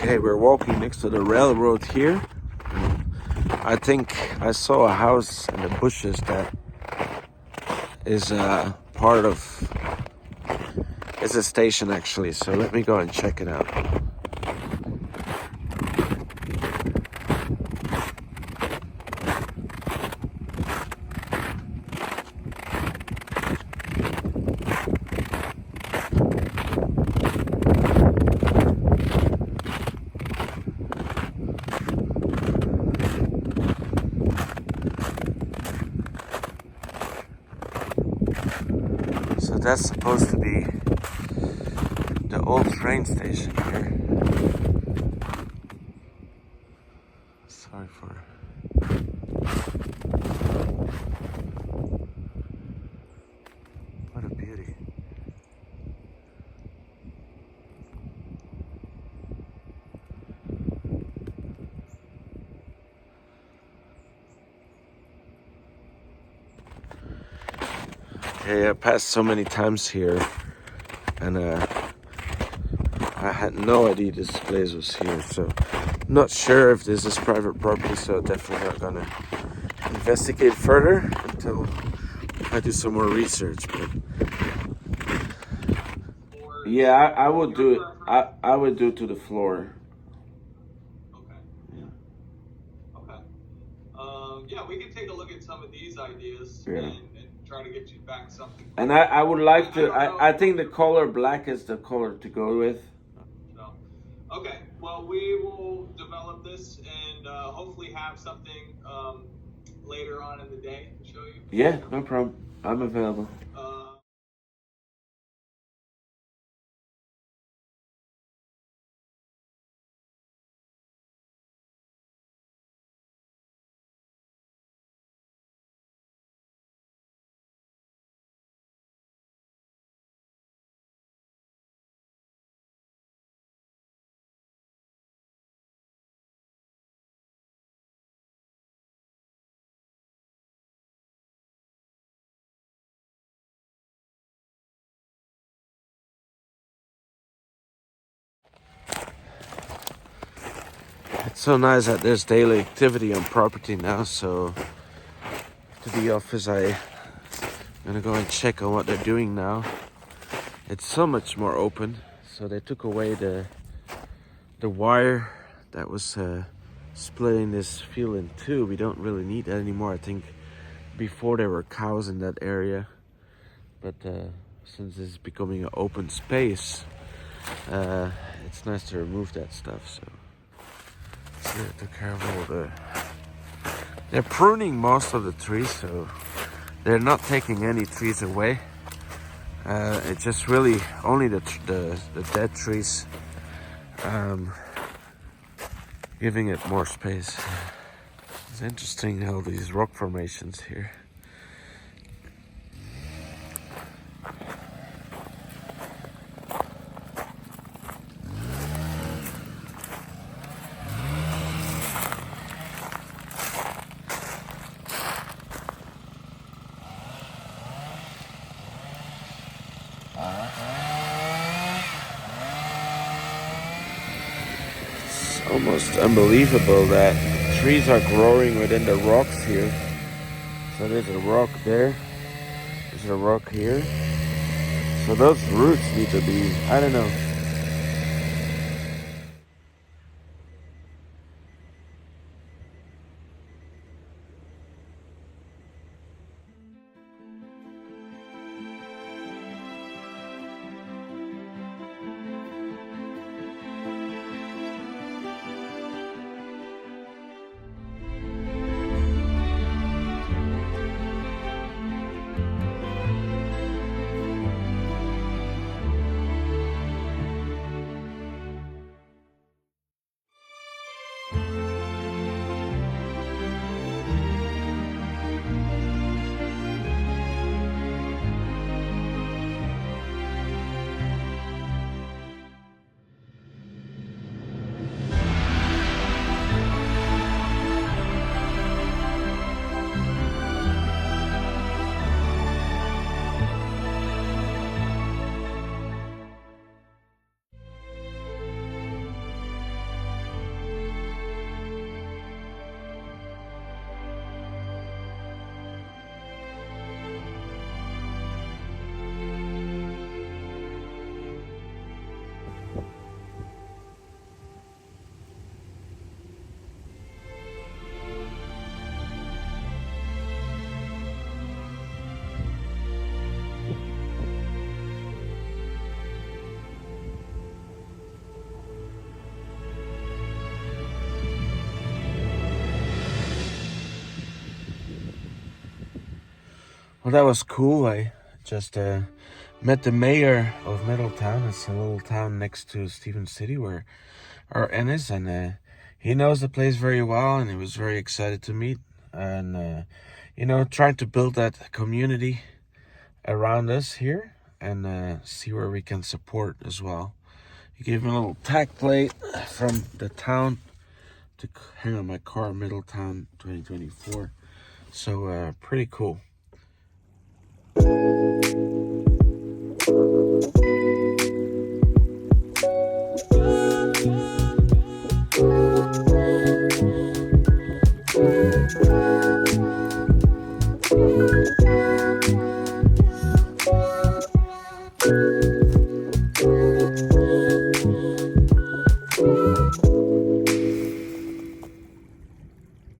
Okay, we're walking next to the railroad here. I think I saw a house in the bushes that is part of, it's a station actually, so let me go and check it out. So that's supposed to be the old train station here. Sorry for... What a beauty. Okay, I passed so many times here, and I had no idea this place was here, so not sure if this is private property, so definitely not gonna investigate further until I do some more research. But yeah, I would do it. I would do it to the floor. Okay. Okay. Yeah, we can take a look at some of these ideas and try to get you back something. And I would like to. I think the color black is the color to go with. No. Okay. Well, we will develop this and hopefully have something later on in the day to show you. Yeah, no problem. I'm available. It's so nice that there's daily activity on property now, so to the office I'm gonna go and check on what they're doing now. It's so much more open, so they took away the wire that was splitting this field in two. We don't really need that anymore. I think before there were cows in that area, but since it's becoming an open space, it's nice to remove that stuff. So they took care of all they're pruning most of the trees, so they're not taking any trees away. It's just really only the dead trees, giving it more space. It's interesting how these rock formations here. Almost unbelievable that trees are growing within the rocks here. So there's a rock there, there's a rock here. So those roots need to be, I don't know. Well, that was cool. I just met the mayor of Middletown. It's a little town next to Stevens City where our N is, and he knows the place very well, and he was very excited to meet. And trying to build that community around us here, and see where we can support as well. He gave me a little tag plate from the town to hang on my car, Middletown 2024. So pretty cool.